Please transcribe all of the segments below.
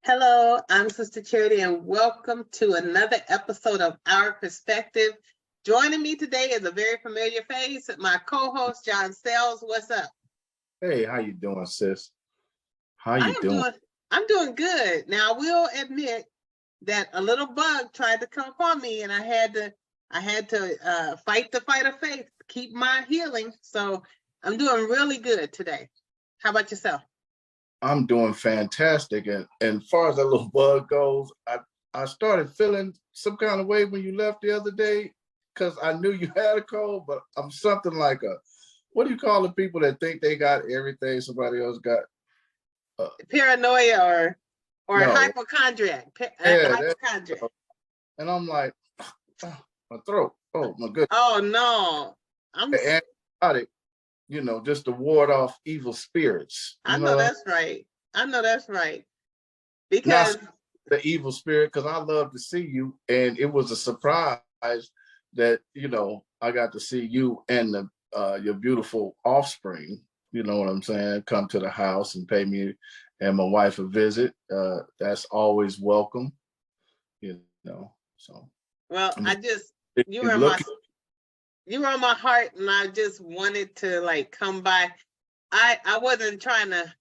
Hello, I'm Sister Charity, and welcome to another episode of Our Perspective. Joining me today is a very familiar face, my co-host, John Sells. What's up? Hey, how you doing, sis? How I you am doing? doing, I'm doing good. Now, I will admit that a little bug tried to come upon me, and I had to fight the fight of faith, keep my healing. So I'm doing really good today. How about yourself? I'm doing fantastic. And far as that little bug goes, I started feeling some kind of way when you left the other day because I knew you had a cold, but I'm something like what do you call the people that think they got everything somebody else got? Paranoia or No, hypochondriac. yeah, Hypochondriac. and I'm like, my throat. Oh my goodness. Oh no. I'm The antibiotic, just to ward off evil spirits. I know that's right. I know that's right. Not Because the evil spirit, because I love to see you, and it was a surprise that I got to see you and your beautiful offspring. You know what I'm saying? Come to the house and pay me and my wife a visit. That's always welcome. So well, I'm I just you were it's in my looking. you were on my heart, and I just wanted to like come by. I wasn't trying to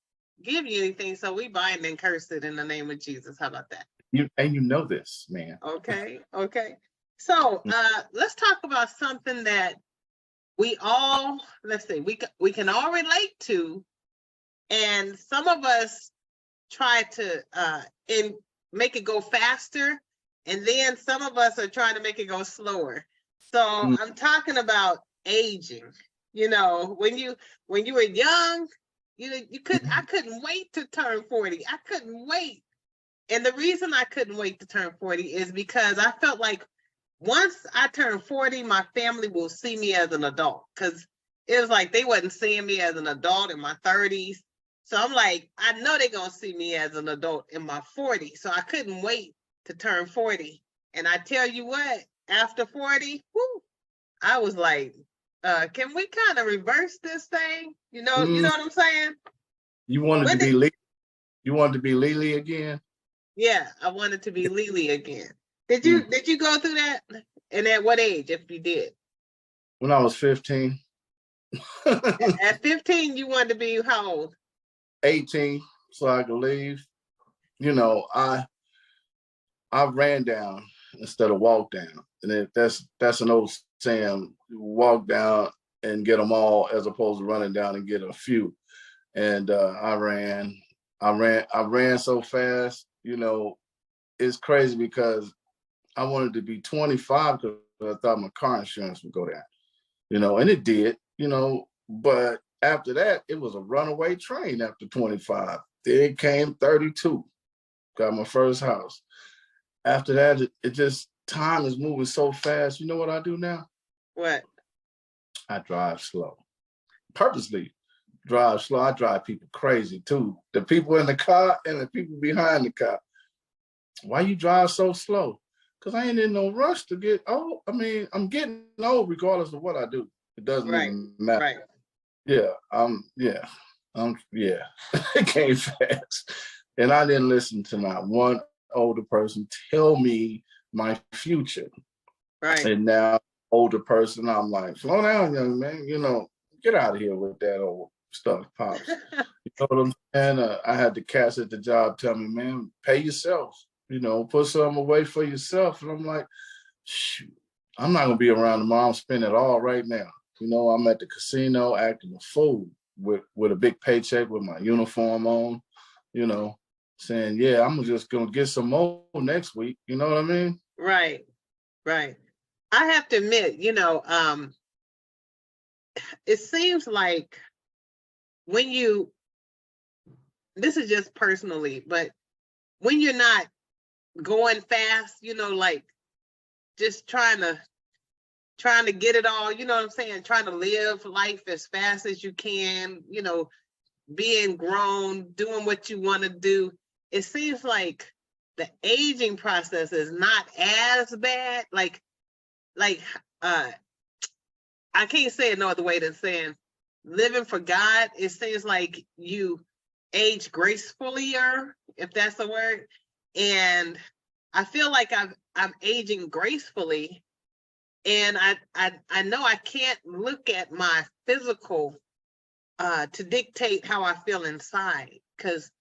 give you anything, so we bind and curse it in the name of Jesus. How about that? You know this, man. Okay, okay. So let's talk about something that we all, let's see, we can all relate to, and some of us try to make it go faster, and then some of us are trying to make it go slower. So Mm. I'm talking about aging. When you were young, I couldn't wait to turn 40. I couldn't wait. And the reason I couldn't wait to turn 40 is because I felt like once I turn 40, my family will see me as an adult. Because it was like they wasn't seeing me as an adult in my 30s. So I'm like, I know they're going to see me as an adult in my 40s. So I couldn't wait to turn 40. And I tell you what, after 40, whoo, I was like, can we kind of reverse this thing? You know Mm. what I'm saying? You wanted to be you wanted to be Lily again? Yeah, I wanted to be Lily again. Did Mm. you go through that? And at what age, if you did? When I was 15. At 15, you wanted to be how old? 18, so I could leave. I ran down instead of walk down, and that's an old saying: walk down and get them all, as opposed to running down and get a few. And I ran so fast. It's crazy because I wanted to be 25 because I thought my car insurance would go down. And it did. But after that, it was a runaway train after 25. Then came 32, got my first house. After that, it just, time is moving so fast. You know what I do now? What? I drive slow. Purposely drive slow. I drive people crazy too. The people in the car and the people behind the car. Why you drive so slow? Because I ain't in no rush to get old. I mean, I'm getting old regardless of what I do. It doesn't Right, even matter. right. Yeah, yeah. It came fast. And I didn't listen to not one older person tell me my future. Right. And now, older person, I'm like, slow down, young man. Get out of here with that old stuff, pops. You know what I'm saying? I had the cats at the job tell me, man, pay yourself. Put something away for yourself. And I'm like, shoot, I'm not gonna be around tomorrow. I'm spending it all right now. I'm at the casino acting a fool with a big paycheck with my uniform on, saying, yeah, I'm just gonna get some more next week. You know what I mean? Right, right. I have to admit, it seems like when this is just personally, but when you're not going fast, like just trying to get it all, you know what I'm saying? Trying to live life as fast as you can, being grown, doing what you want to do. It seems like the aging process is not as bad. Like I can't say it no other way than saying living for God. It seems like you age gracefully, if that's the word. And I feel like I'm aging gracefully, and I know I can't look at my physical to dictate how I feel inside, because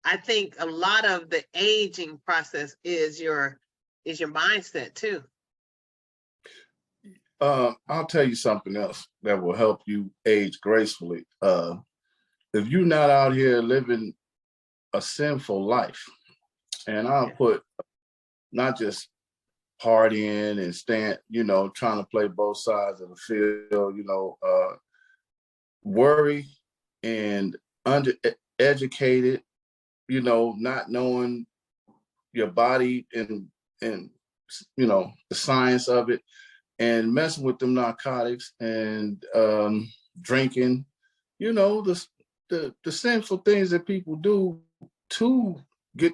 I think a lot of the aging process is your mindset too. I'll tell you something else that will help you age gracefully. If you're not out here living a sinful life, and I'll put not just partying and staying, trying to play both sides of the field, worry and undereducated, not knowing your body and the science of it, and messing with them narcotics and drinking, the sinful things that people do to get,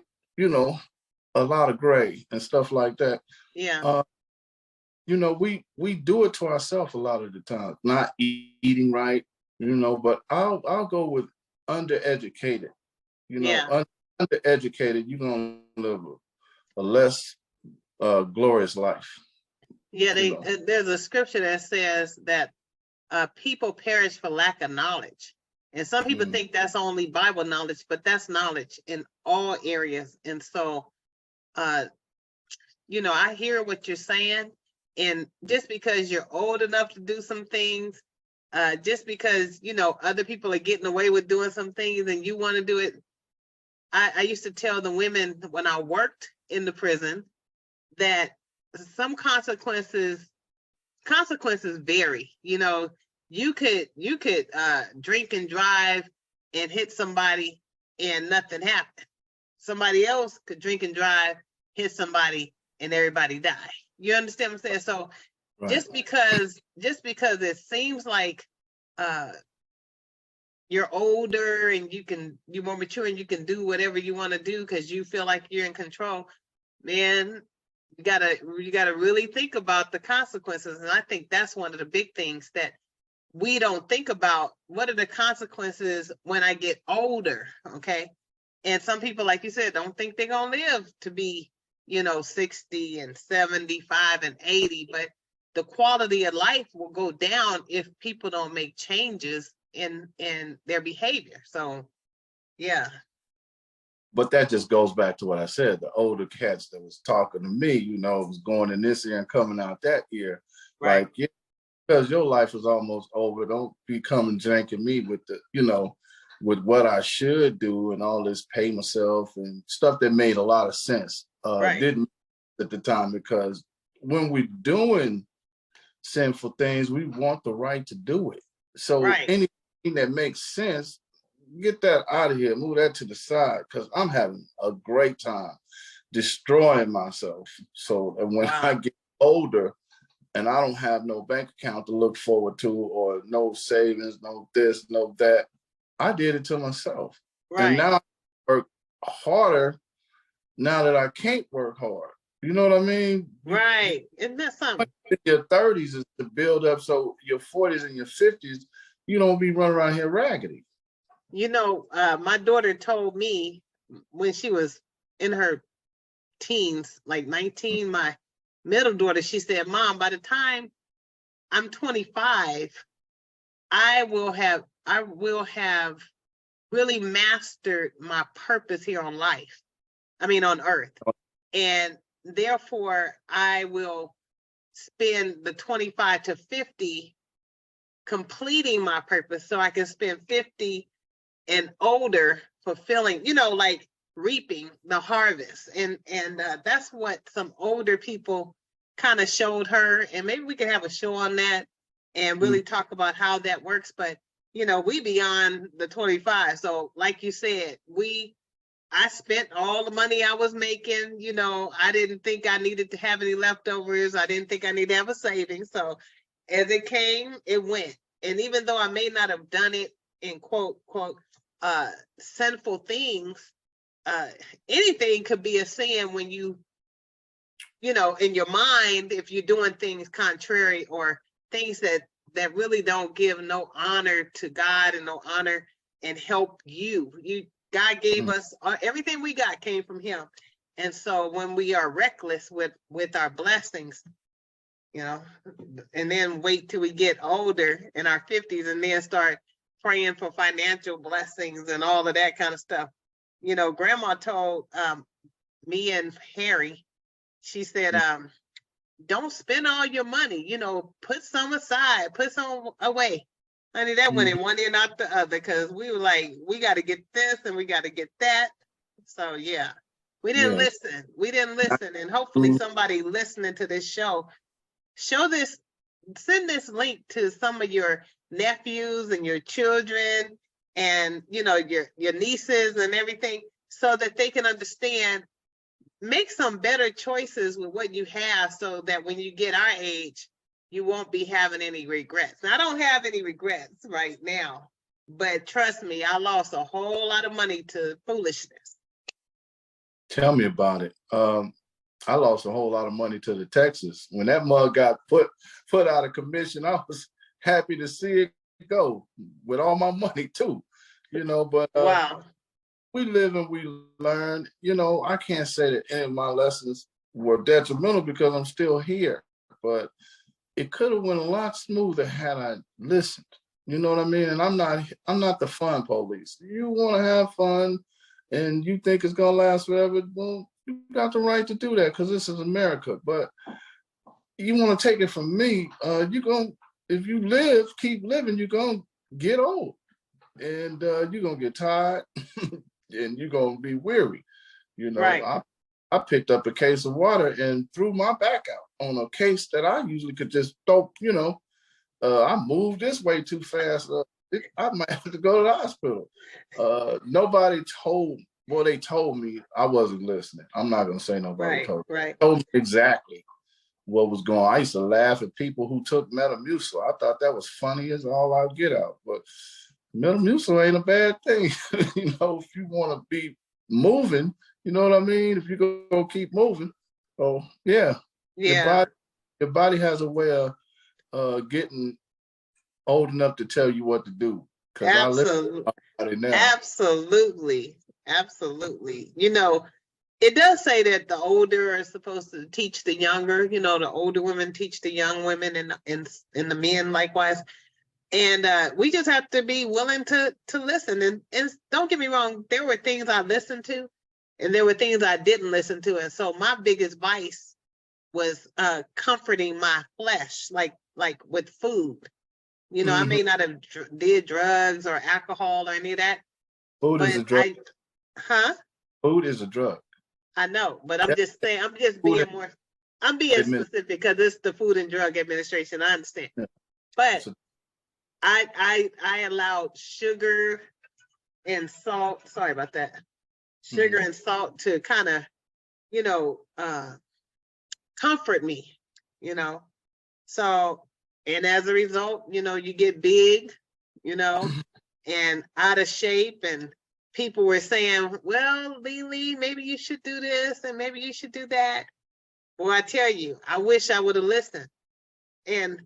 a lot of gray and stuff like that. Yeah. We do it to ourselves a lot of the time, not eating right, but I'll go with undereducated. Undereducated, you're gonna live a less glorious life. Yeah, there's a scripture that says that people perish for lack of knowledge. And some people think that's only Bible knowledge, but that's knowledge in all areas. And so, I hear what you're saying. And just because you're old enough to do some things, just because, other people are getting away with doing some things and you want to do it. I used to tell the women when I worked in the prison that some consequences vary. You could drink and drive and hit somebody and nothing happened. Somebody else could drink and drive, hit somebody, and everybody die. You understand what I'm saying? So right. just because it seems like you're older and you're more mature and you can do whatever you want to do because you feel like you're in control, man, you gotta really think about the consequences. And I think that's one of the big things that we don't think about. What are the consequences when I get older? Okay. And some people, like you said, don't think they're gonna live to be, 60 and 75 and 80, but the quality of life will go down if people don't make changes in their behavior. So yeah. But that just goes back to what I said. The older cats that was talking to me, was going in this ear and coming out that ear. Right. Like, yeah, because your life is almost over. Don't be coming drinking me with the, with what I should do and all this pay myself and stuff that made a lot of sense. Right. Didn't at the time, because when we're doing sinful things, we want the right to do it. So right. Anything that makes sense, get that out of here, move that to the side, because I'm having a great time destroying myself. So when I get older and I don't have no bank account to look forward to, or no savings, no this, no that, I did it to myself. Right. And now I work harder now that I can't work hard. You know what I mean? Right. Isn't that something? Your 30s is to build up, so your 40s and your 50s, you don't be running around here raggedy. My daughter told me when she was in her teens, like 19, my middle daughter, she said, Mom, by the time I'm 25, I will have really mastered my purpose here on earth. And therefore I will spend the 25 to 50 completing my purpose, so I can spend 50 and older fulfilling, like reaping the harvest. And that's what some older people kind of showed her. And maybe we can have a show on that and really talk about how that works. But, we beyond the 25. So like you said, I spent all the money I was making. I didn't think I needed to have any leftovers. I didn't think I needed to have a savings. So as it came, it went. And even though I may not have done it in quote, sinful things, anything could be a sin when in your mind, if you're doing things contrary or things that really don't give no honor to God and no honor and help you. God gave us everything we got came from him. And so when we are reckless with our blessings, you know, and then wait till we get older in our 50s and then start praying for financial blessings and all of that kind of stuff. You know, grandma told me and Harry, she said, don't spend all your money, you know, put some aside, put some away. Honey, that went in one ear, not the other, because we were like, we got to get this and we got to get that. So yeah, we didn't listen. We didn't listen. And hopefully somebody listening to this show, send this link to some of your nephews and your children and, you know, your nieces and everything, so that they can understand, make some better choices with what you have, so that when you get our age, you won't be having any regrets. Now, I don't have any regrets right now, but trust me, I lost a whole lot of money to foolishness. Tell me about it. I lost a whole lot of money to the Texas. When that mug got put out of commission, I was happy to see it go with all my money too, you know, but wow. We live and we learn. You know, I can't say that any of my lessons were detrimental because I'm still here, but it could have went a lot smoother had I listened. You know what I mean? And I'm not the fun police. You want to have fun and you think it's gonna last forever, well, you got the right to do that because this is America. But you want to take it from me, if you live, keep living, you're gonna get old. And you're gonna get tired and you're gonna be weary. You know, right. I picked up a case of water and threw my back out on a case that I usually could just throw, you know, I moved this way too fast. I might have to go to the hospital. Nobody they told me. I wasn't listening. I'm not gonna say nobody told me. Right. They told me exactly what was going on. I used to laugh at people who took Metamucil. I thought that was funny as all I'd get out. But Metamucil ain't a bad thing. You know, if you want to be moving, you know what I mean? If you're gonna keep moving. Oh yeah. Yeah. Your body has a way of getting old enough to tell you what to do. Because I live to my body now. Absolutely. You know, it does say that the older are supposed to teach the younger, you know, the older women teach the young women and the men likewise. And we just have to be willing to listen. And don't get me wrong, there were things I listened to and there were things I didn't listen to. And so my biggest vice was comforting my flesh, like with food. You know, I may not have did drugs or alcohol or any of that. Food is a drug. Food is a drug. I know, but I'm just saying, I'm being specific because it's the Food and Drug Administration. I understand. Yeah. But I allowed sugar and salt, sorry about that, sugar and salt to kind of, you know, comfort me, you know. So, and as a result, you know, you get big, you know, and out of shape, and people were saying, well, Lee, maybe you should do this and maybe you should do that. Well, I tell you, I wish I would have listened. And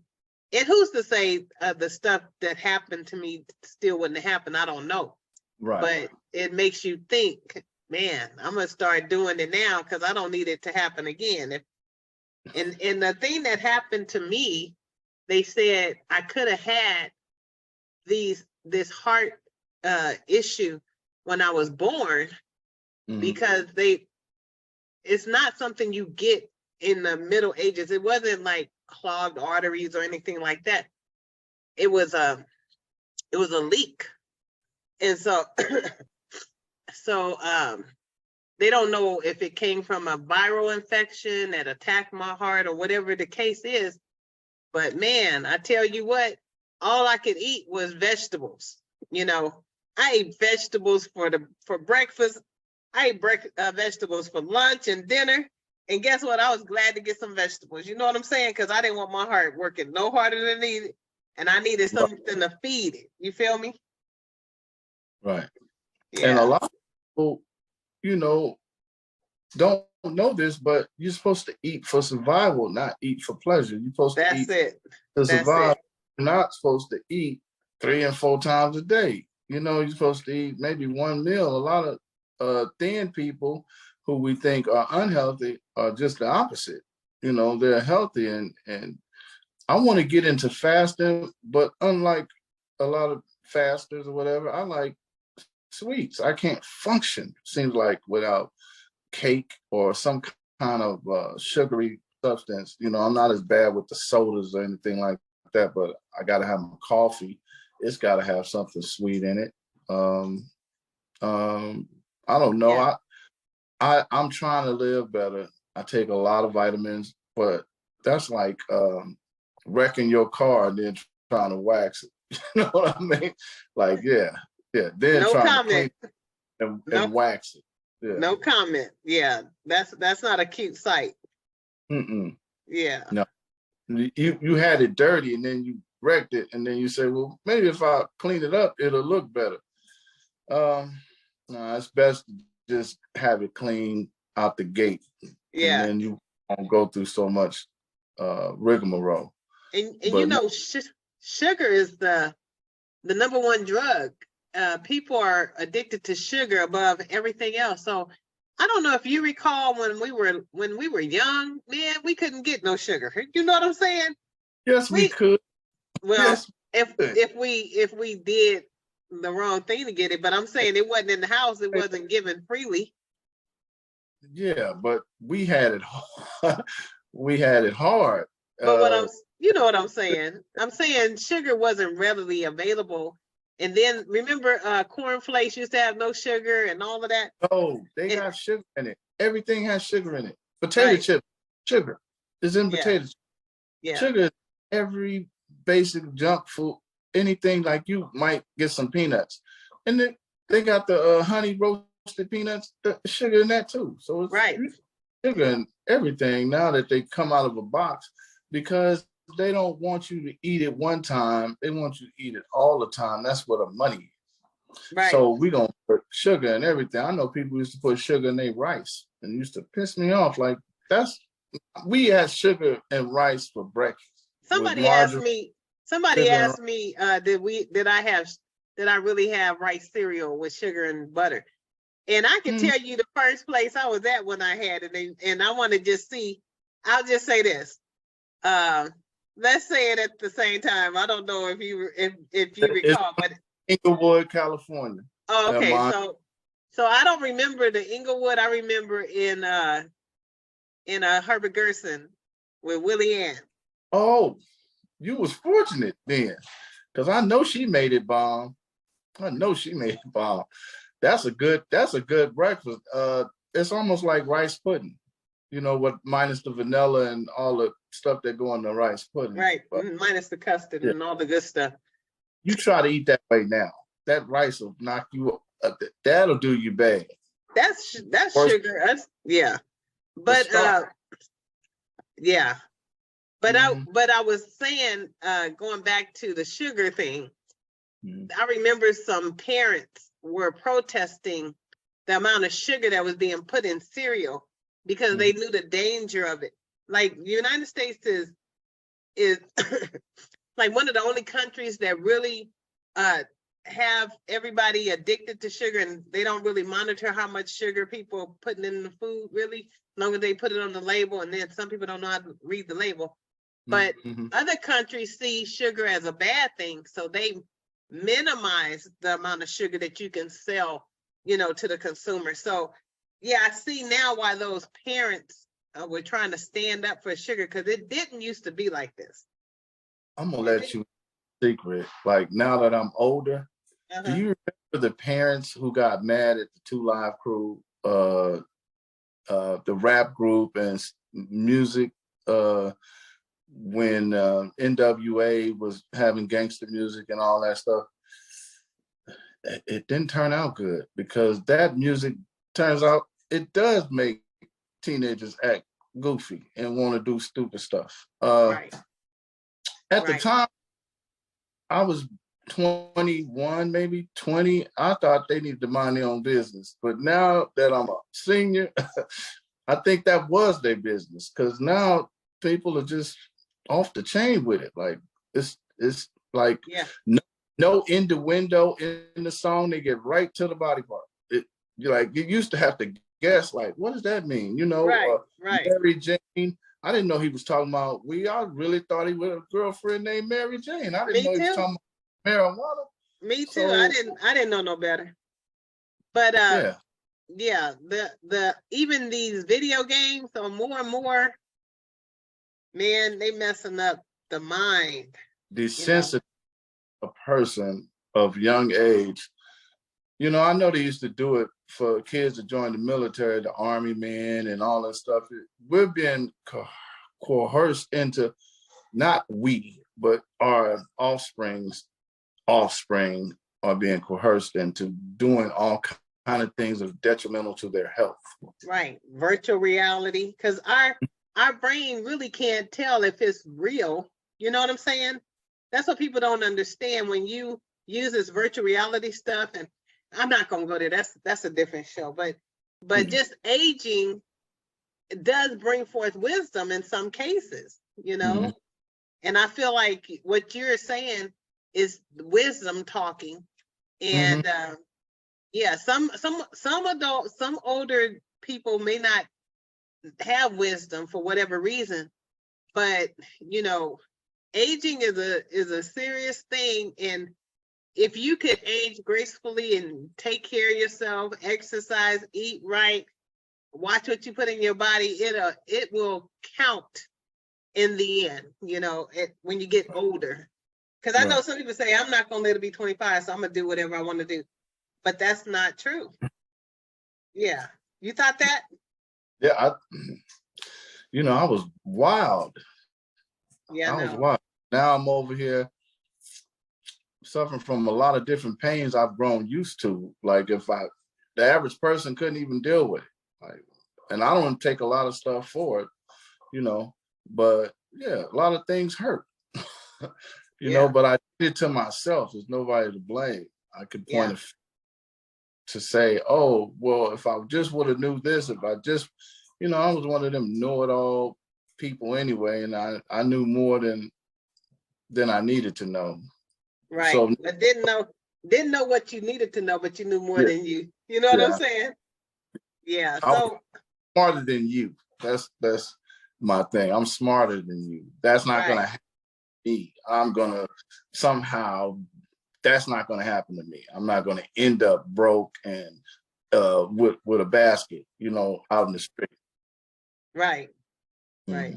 who's to say the stuff that happened to me still wouldn't have happened? I don't know. Right. But it makes you think, man, I'm going to start doing it now because I don't need it to happen again. And the thing that happened to me, they said I could have had this heart issue when I was born because it's not something you get in the Middle Ages. It wasn't like clogged arteries or anything like that. It was a leak. And so they don't know if it came from a viral infection that attacked my heart or whatever the case is. But man, I tell you what, all I could eat was vegetables. You know, I ate vegetables for breakfast. I ate vegetables for lunch and dinner. And guess what? I was glad to get some vegetables. You know what I'm saying? Because I didn't want my heart working no harder than needed. And I needed something to feed it. You feel me? Right. Yeah. And a lot of people, you know, don't know this, but you're supposed to eat for survival, not eat for pleasure. You're supposed to eat to survive. You're not supposed to eat 3 and 4 times a day. You know, you're supposed to eat maybe one meal. A lot of thin people who we think are unhealthy are just the opposite. You know, they're healthy, and I want to get into fasting, but unlike a lot of fasters or whatever, I like sweets. I can't function, seems like, without cake or some kind of sugary substance. You know, I'm not as bad with the sodas or anything like that, but I got to have my coffee. It's got to have something sweet in it. Um, I don't know. Yeah. I'm trying to live better. I take a lot of vitamins, but that's like wrecking your car and then trying to wax it. You know what I mean? Like, yeah, yeah. Then No trying to clean comment. it No, and wax it. Yeah. no comment. Yeah, that's not a cute sight. Mm-mm. Yeah. No. You had it dirty and then you wrecked it, and then you say, well, maybe if I clean it up, it'll look better. No, it's best to just have it clean out the gate, and Yeah. then you won't go through so much rigmarole. And you But no, know, sugar is the number one drug. People are addicted to sugar above everything else. So I don't know if you recall when we were young, man, we couldn't get no sugar. You know what I'm saying? yes, we We could. well, Yes, if we could. if we did the wrong thing to get it, but I'm saying it wasn't in the house. It wasn't given freely. Yeah, but we had it. We had it hard. But Uh, you know what I'm saying? I'm saying sugar wasn't readily available. And then remember, cornflakes used to have no sugar and all of that. oh, they And, got sugar in it. Everything has sugar in it. Potato right. chip, sugar is in Yeah. potato chip. Yeah. Sugar is every basic junk food. Anything like you might get some peanuts, and then they got the honey roasted peanuts, the sugar in that too. So it's Right. sugar in everything now that they come out of a box, because they don't want you to eat it one time. They want you to eat it all the time. That's where the money is. Right. So we gonna put sugar in everything. I know people used to put sugar in their rice and used to piss me off. Like, that's we had sugar and rice for breakfast with Somebody asked margarine, me, somebody sugar, and asked me, did I really have rice cereal with sugar and butter? And I can mm, tell you the first place I was at when I had it, and I want to just see, I'll just say this. Um, let's say it at the same time. I don't know if you it's recall, but Inglewood, California. oh, okay. Mine, So I don't remember the Inglewood. I remember in Herbert Gerson with Willie Ann. oh, you was fortunate then, because I know she made it bomb. I know she made it bomb. That's a good breakfast. It's almost like rice pudding, you know, what minus the vanilla and all the stuff that go in the rice pudding. Right, But minus the custard yeah, and all the good stuff. you try to eat that way now. That rice will knock you up. That'll do you bad. That's First, sugar. Yeah, the but start. yeah, Mm-hmm. but I was saying, going back to the sugar thing, Mm-hmm. I remember some parents were protesting the amount of sugar that was being put in cereal because Mm-hmm. they knew the danger of it. Like the United States is like one of the only countries that really have everybody addicted to sugar, and they don't really monitor how much sugar people are putting in the food, really, as long as they put it on the label, and then some people don't know how to read the label. But Mm-hmm. other countries see sugar as a bad thing, so they minimize the amount of sugar that you can sell, to the consumer. So yeah, I see now why those parents were trying to stand up for sugar, because it didn't used to be like this. I'm gonna let you secret. Like, now that I'm older, do Uh-huh. you remember the parents who got mad at the Two Live Crew, the rap group and music, when NWA was having gangster music and all that stuff? It didn't turn out good, because that music, turns out, it does make teenagers act goofy and want to do stupid stuff. Right. At the Right. time, I was 21, maybe 20. I thought they needed to mind their own business. But now that I'm a senior, I think that was their business, because now people are just off the chain with it. Like, it's like Yeah. no innuendo in the song. They get right to the body part. You used to have to guess, like, what does that mean? Right, right. Mary Jane. I didn't know he was talking about. I really thought he was a girlfriend named Mary Jane. I didn't Me know he was too. talking about marijuana. Me too. So I didn't know no better. But yeah, yeah, the even these video games are more and more, man, they messing up the mind. desensitize a person of young age. I know they used to do it for kids to join the military, the army men and all that stuff. We're being coerced into, not we, but our offspring are being coerced into doing all kind of things that are detrimental to their health. Right. Virtual reality. Because our brain really can't tell if it's real. You know what I'm saying? That's what people don't understand when you use this virtual reality stuff. And I'm not gonna go there. That's a different show. But just aging does bring forth wisdom in some cases, And I feel like what you're saying is wisdom talking. And yeah, some adults, some older people may not have wisdom for whatever reason, but aging is a serious thing. And if you could age gracefully and take care of yourself, exercise, eat right, watch what you put in your body, it will count in the end, when you get older. Because I know some people say, I'm not going to let it be 25, so I'm going to do whatever I want to do. But that's not true. Yeah. You thought that? Yeah, I was wild. Yeah, I was wild. Now I'm over here suffering from a lot of different pains I've grown used to. Like the average person couldn't even deal with it. And I don't take a lot of stuff for it, but yeah, a lot of things hurt, but I did it to myself. There's nobody to blame. I could point to say, oh, well, if I just would have knew this, if I just, I was one of them know-it-all people anyway. And I knew more than I needed to know. Right. So, but didn't know what you needed to know, but you knew more than you. You know what I'm saying? Yeah. So smarter than you. That's my thing. I'm smarter than you. That's not gonna happen to me. I'm gonna somehow. That's not gonna happen to me. I'm not gonna end up broke and with a basket, out in the street. Right. Right.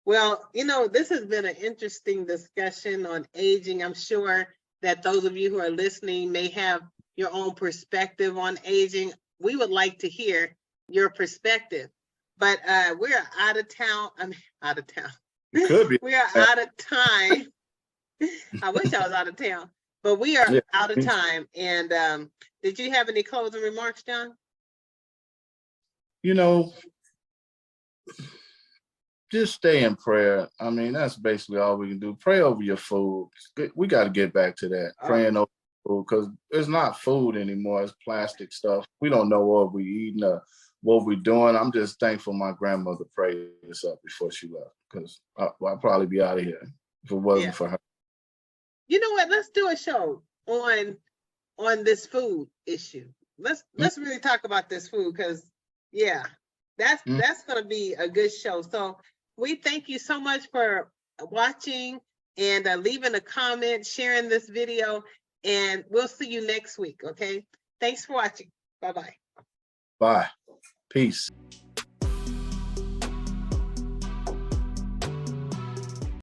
Well, this has been an interesting discussion on aging. I'm sure that those of you who are listening may have your own perspective on aging. We would like to hear your perspective, but we're out of town. Out of town. It could be. We are out of time. I wish I was out of town, but we are out of time. And did you have any closing remarks, John? Just stay in prayer. I mean, that's basically all we can do. Pray over your food. We got to get back to that. Praying over food, because it's not food anymore. It's plastic stuff. We don't know what we're eating or what we're doing. I'm just thankful my grandmother prayed this up before she left, because I'll probably be out of here if it wasn't for her. You know what? Let's do a show on this food issue. Let's really talk about this food, because that's going to be a good show. So we thank you so much for watching and leaving a comment, sharing this video, and we'll see you next week. Okay. Thanks for watching. Bye-bye. Bye. Peace.